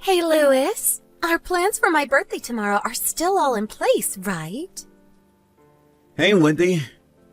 Hey, Louis. Our plans for my birthday tomorrow are still all in place, right? Hey, Wendy.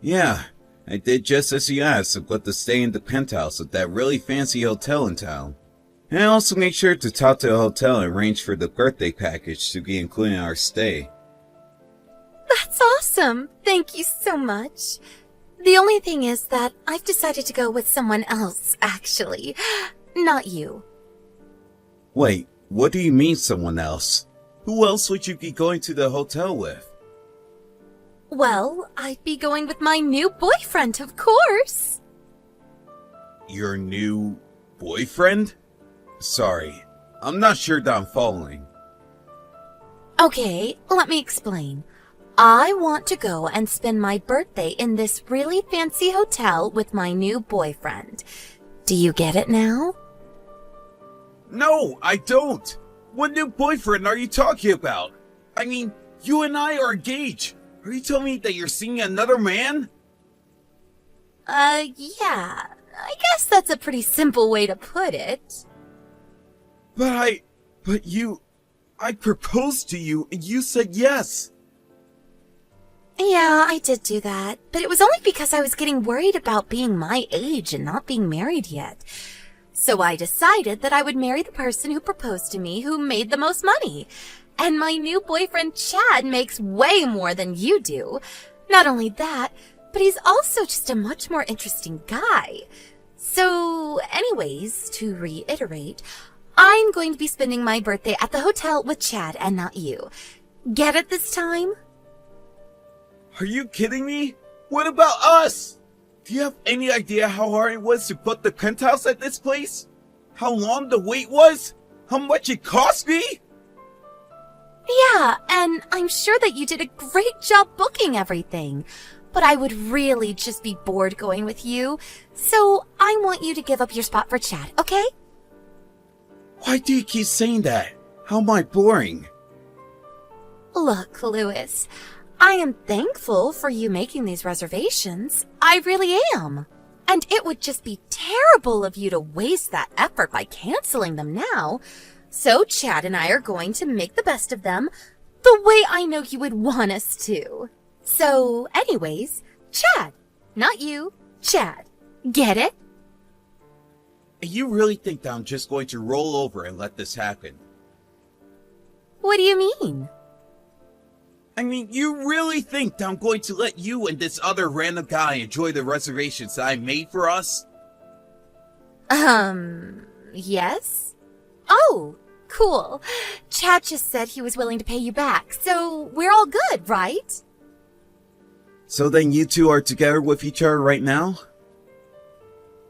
Yeah, I did just as you asked and got to stay in the penthouse at that really fancy hotel in town. And I also made sure to talk to the hotel and arrange for the birthday package to be included in our stay. That's awesome. Thank you so much. The only thing is that I've decided to go with someone else, actually. Not you. Wait, what do you mean someone else? Who else would you be going to the hotel with? Well, I'd be going with my new boyfriend, of course. Your new boyfriend? Sorry, I'm not sure that I'm following. Okay, let me explain. I want to go and spend my birthday in this really fancy hotel with my new boyfriend. Do you get it now? No, I don't. What new boyfriend are you talking about? I mean, you and I are engaged. Are you telling me that you're seeing another man? Yeah. I guess that's a pretty simple way to put it. I proposed to you and you said yes. Yeah, I did do that, but it was only because I was getting worried about being my age and not being married yet. So I decided that I would marry the person who proposed to me who made the most money. And my new boyfriend Chad makes way more than you do. Not only that, but he's also just a much more interesting guy. So anyways, to reiterate, I'm going to be spending my birthday at the hotel with Chad and not you. Get it this time? Are you kidding me? What about us? Do you have any idea how hard it was to book the penthouse at this place? How long the wait was? How much it cost me? Yeah, and I'm sure that you did a great job booking everything. But I would really just be bored going with you. So I want you to give up your spot for Chad, okay? Why do you keep saying that? How am I boring? Look, Louis, I am thankful for you making these reservations. I really am. And it would just be terrible of you to waste that effort by canceling them now. So Chad and I are going to make the best of them the way I know you would want us to. So anyways, Chad, not you, Chad. Get it? You really think that I'm just going to roll over and let this happen? What do you mean? I mean, you really think that I'm going to let you and this other random guy enjoy the reservations that I made for us? Yes? Oh, cool. Chad just said he was willing to pay you back, so we're all good, right? So then you two are together with each other right now?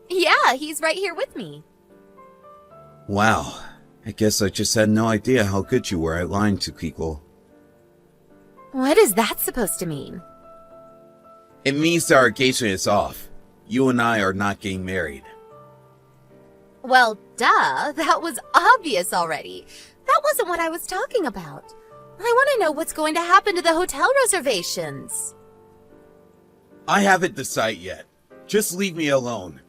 Yeah, he's right here with me. Wow, I guess I just had no idea how good you were at lying to people. What is that supposed to mean? It means that our engagement is off. You and I are not getting married. Well, duh, that was obvious already. That wasn't what I was talking about. I want to know what's going to happen to the hotel reservations. I haven't decided yet. Just leave me alone.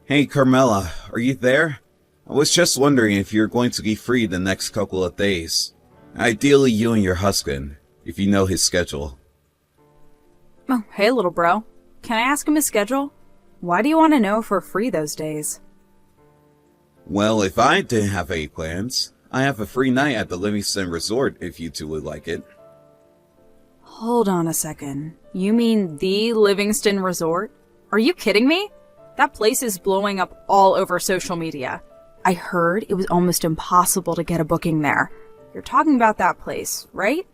Hey, Carmela, are you there? I was just wondering if you're going to be free the next couple of days. Ideally, you and your husband, if you know his schedule. Oh, hey, little bro. Can I ask him his schedule? Why do you want to know if we're free those days? Well, if I didn't have any plans, I have a free night at the Livingston Resort if you two would like it. Hold on a second. You mean the Livingston Resort? Are you kidding me? That place is blowing up all over social media. I heard it was almost impossible to get a booking there. You're talking about that place, right?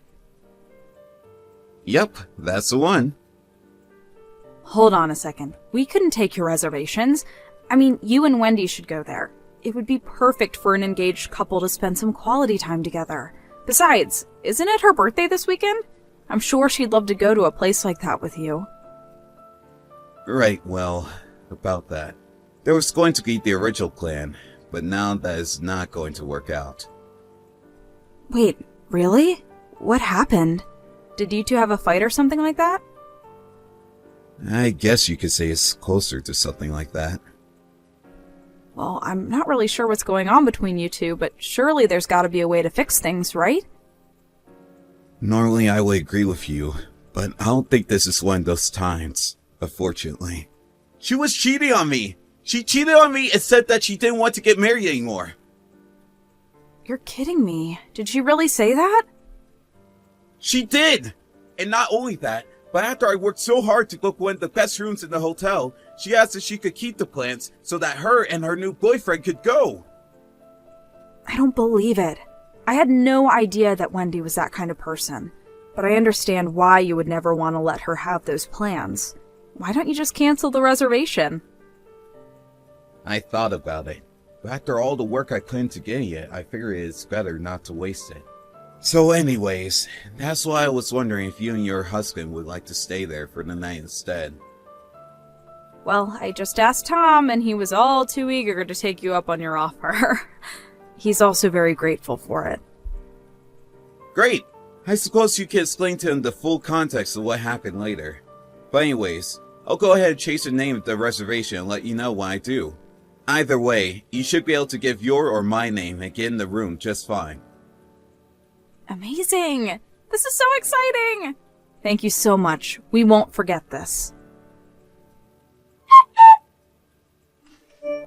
Yep, that's the one. Hold on a second. We couldn't take your reservations. I mean, you and Wendy should go there. It would be perfect for an engaged couple to spend some quality time together. Besides, isn't it her birthday this weekend? I'm sure she'd love to go to a place like that with you. Right, well, about that. There was going to be the original plan, but now that is not going to work out. Wait, really? What happened? Did you two have a fight or something like that? I guess you could say it's closer to something like that. Well, I'm not really sure what's going on between you two, but surely there's gotta be a way to fix things, right? Normally I would agree with you, but I don't think this is one of those times, unfortunately. She was cheating on me! She cheated on me and said that she didn't want to get married anymore. You're kidding me. Did she really say that? She did! And not only that, but after I worked so hard to book one of the best rooms in the hotel, she asked if she could keep the plans so that her and her new boyfriend could go. I don't believe it. I had no idea that Wendy was that kind of person. But I understand why you would never want to let her have those plans. Why don't you just cancel the reservation? I thought about it, but after all the work I put into getting it, I figured it's better not to waste it. So anyways, that's why I was wondering if you and your husband would like to stay there for the night instead. Well, I just asked Tom, and he was all too eager to take you up on your offer. He's also very grateful for it. Great! I suppose you can explain to him the full context of what happened later. But anyways, I'll go ahead and change the name of the reservation and let you know when I do. Either way, you should be able to give your or my name and get in the room just fine. Amazing! This is so exciting! Thank you so much. We won't forget this.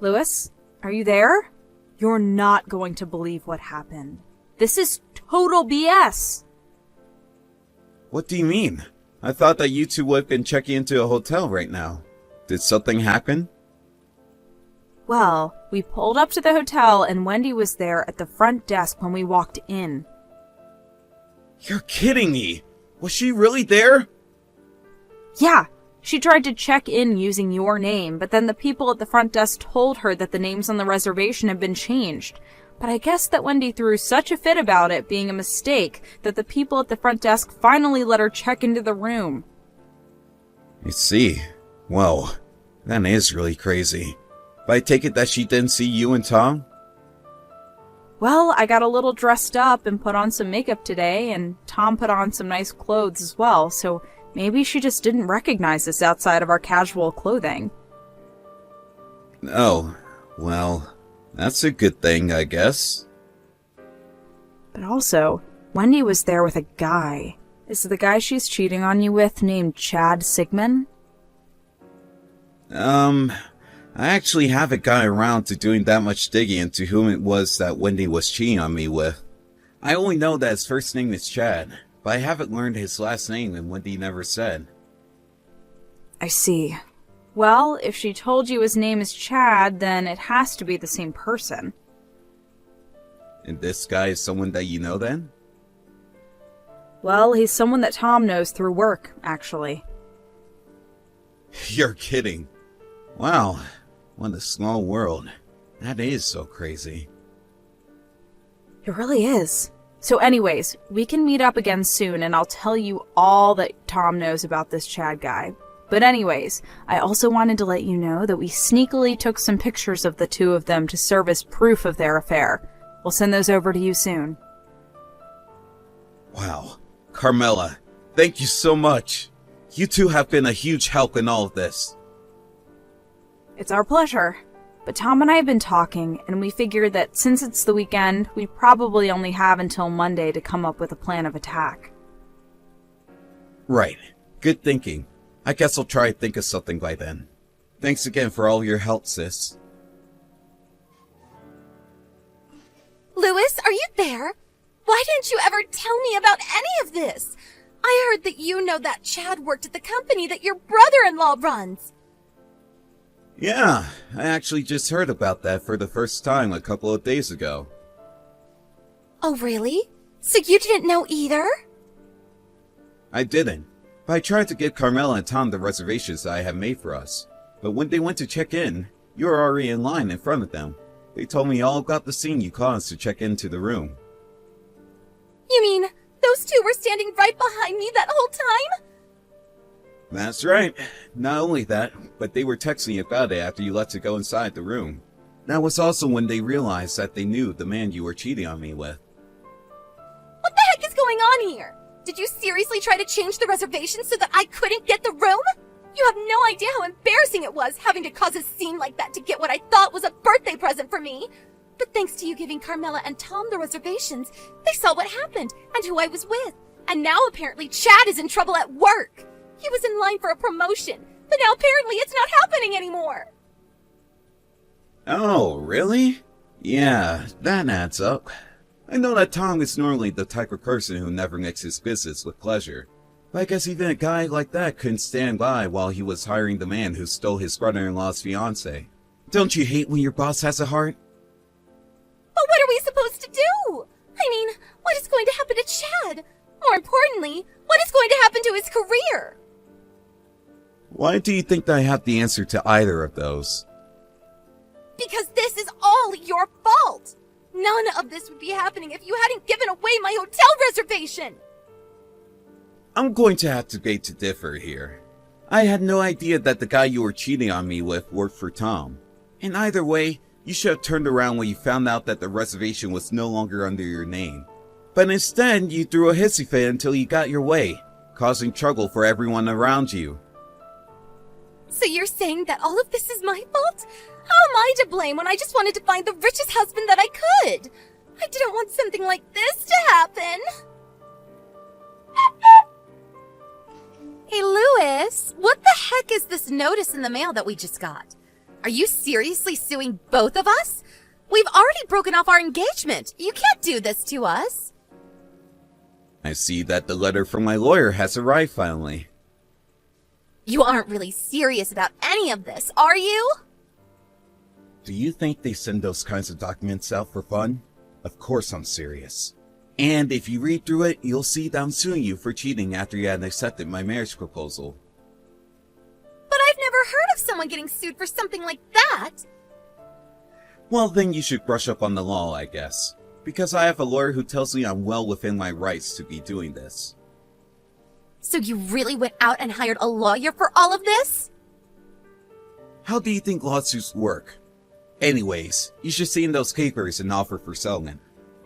Lewis, are you there? You're not going to believe what happened. This is total BS. What do you mean? I thought that you two would have been checking into a hotel right now. Did something happen? Well, we pulled up to the hotel and Wendy was there at the front desk when we walked in. You're kidding me! Was she really there? Yeah, she tried to check in using your name, but then the people at the front desk told her that the names on the reservation had been changed. But I guess that Wendy threw such a fit about it being a mistake that the people at the front desk finally let her check into the room. I see. Well, that is really crazy. But I take it that she didn't see you and Tom? Well, I got a little dressed up and put on some makeup today, and Tom put on some nice clothes as well, so maybe she just didn't recognize us outside of our casual clothing. Oh, well, that's a good thing, I guess. But also, Wendy was there with a guy. Is the guy she's cheating on you with named Chad Sigmund? I actually haven't gotten around to doing that much digging into whom it was that Wendy was cheating on me with. I only know that his first name is Chad, but I haven't learned his last name and Wendy never said. I see. Well, if she told you his name is Chad, then it has to be the same person. And this guy is someone that you know then? Well, he's someone that Tom knows through work, actually. You're kidding. Wow, what a small world. That is so crazy. It really is. So anyways, we can meet up again soon and I'll tell you all that Tom knows about this Chad guy. But anyways, I also wanted to let you know that we sneakily took some pictures of the two of them to serve as proof of their affair. We'll send those over to you soon. Wow. Carmela, thank you so much. You two have been a huge help in all of this. It's our pleasure. But Tom and I have been talking, and we figured that since it's the weekend, we probably only have until Monday to come up with a plan of attack. Right. Good thinking. I guess I'll try to think of something by then. Thanks again for all your help, sis. Louis, are you there? Why didn't you ever tell me about any of this? I heard that you know that Chad worked at the company that your brother-in-law runs. Yeah, I actually just heard about that for the first time a couple of days ago. Oh, really? So you didn't know either? I didn't, but I tried to give Carmela and Tom the reservations that I had made for us. But when they went to check in, you were already in line in front of them. They told me all about the scene you caused to check into the room. You mean those two were standing right behind me that whole time? That's right. Not only that, but they were texting about it after you let to go inside the room. That was also when they realized that they knew the man you were cheating on me with. What the heck is going on here? Did you seriously try to change the reservation so that I couldn't get the room? You have no idea how embarrassing it was having to cause a scene like that to get what I thought was a birthday present for me. But thanks to you giving Carmela and Tom the reservations, they saw what happened and who I was with. And now apparently Chad is in trouble at work. He was in line for a promotion, but now apparently it's not happening anymore. Oh, really? Yeah, that adds up. I know that Tom is normally the type of person who never mixes business with pleasure. But I guess even a guy like that couldn't stand by while he was hiring the man who stole his brother-in-law's fiancée. Don't you hate when your boss has a heart? But what are we supposed to do? I mean, what is going to happen to Chad? More importantly, what is going to happen to his career? Why do you think that I have the answer to either of those? Because this is all your fault. None of this would be happening if you hadn't given away my hotel reservation. I'm going to have to beg to differ here. I had no idea that the guy you were cheating on me with worked for Tom. And either way, you should have turned around when you found out that the reservation was no longer under your name. But instead, you threw a hissy fit until you got your way, causing trouble for everyone around you. So you're saying that all of this is my fault? How am I to blame when I just wanted to find the richest husband that I could? I didn't want something like this to happen. Hey, Louis, what the heck is this notice in the mail that we just got? Are you seriously suing both of us? We've already broken off our engagement. You can't do this to us. I see that the letter from my lawyer has arrived finally. You aren't really serious about any of this, are you? Do you think they send those kinds of documents out for fun? Of course I'm serious. And if you read through it, you'll see that I'm suing you for cheating after you had accepted my marriage proposal. But I've never heard of someone getting sued for something like that. Well, then you should brush up on the law, I guess. Because I have a lawyer who tells me I'm well within my rights to be doing this. So you really went out and hired a lawyer for all of this? How do you think lawsuits work? Anyways, you should see in those papers an offer for settlement.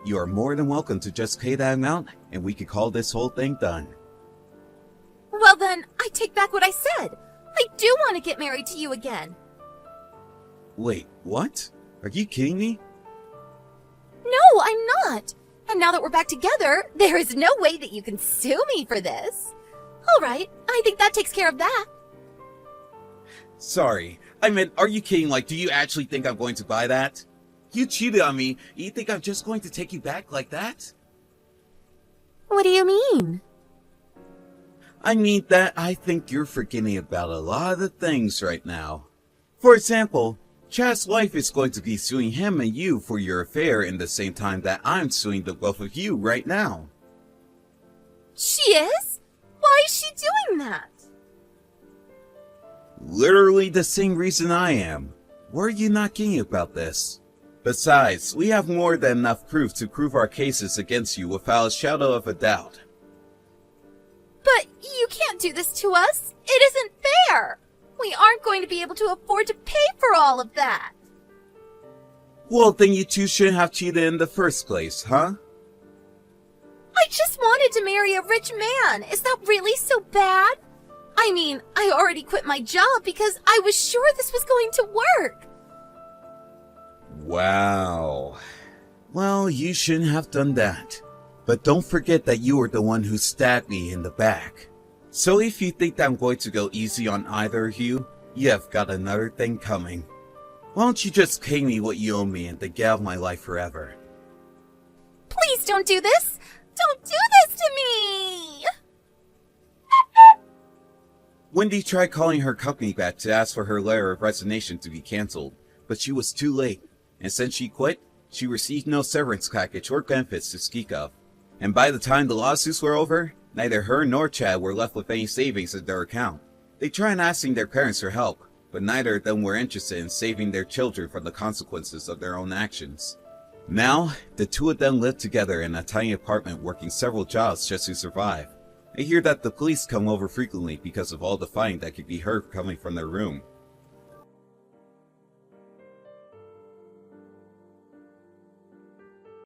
You are more than welcome to just pay that amount, and we could call this whole thing done. Well then, I take back what I said. I do want to get married to you again. Wait, what? Are you kidding me? No, I'm not. And now that we're back together, there is no way that you can sue me for this. All right, I think that takes care of that. Sorry, I meant, are you kidding? Like, do you actually think I'm going to buy that? You cheated on me, and you think I'm just going to take you back like that? What do you mean? I mean that I think you're forgetting about a lot of the things right now. For example, Chad's wife is going to be suing him and you for your affair in the same time that I'm suing the both of you right now. She is? Why is she doing that? Literally the same reason I am. Were you not kidding about this? Besides, we have more than enough proof to prove our cases against you without a shadow of a doubt. But you can't do this to us. It isn't fair. We aren't going to be able to afford to pay for all of that. Well, then you two shouldn't have cheated in the first place, huh? I just wanted to marry a rich man. Is that really so bad? I mean, I already quit my job because I was sure this was going to work. Wow. Well, you shouldn't have done that. But don't forget that you were the one who stabbed me in the back. So if you think that I'm going to go easy on either of you, you've got another thing coming. Why don't you just pay me what you owe me and then get out of my life forever? Please don't do this. Don't do this to me. Wendy tried calling her company back to ask for her letter of resignation to be cancelled, but she was too late. And since she quit, she received no severance package or benefits to speak of. And by the time the lawsuits were over, neither her nor Chad were left with any savings in their account. They tried asking their parents for help, but neither of them were interested in saving their children from the consequences of their own actions. Now, the two of them live together in a tiny apartment working several jobs just to survive. They hear that the police come over frequently because of all the fighting that could be heard coming from their room.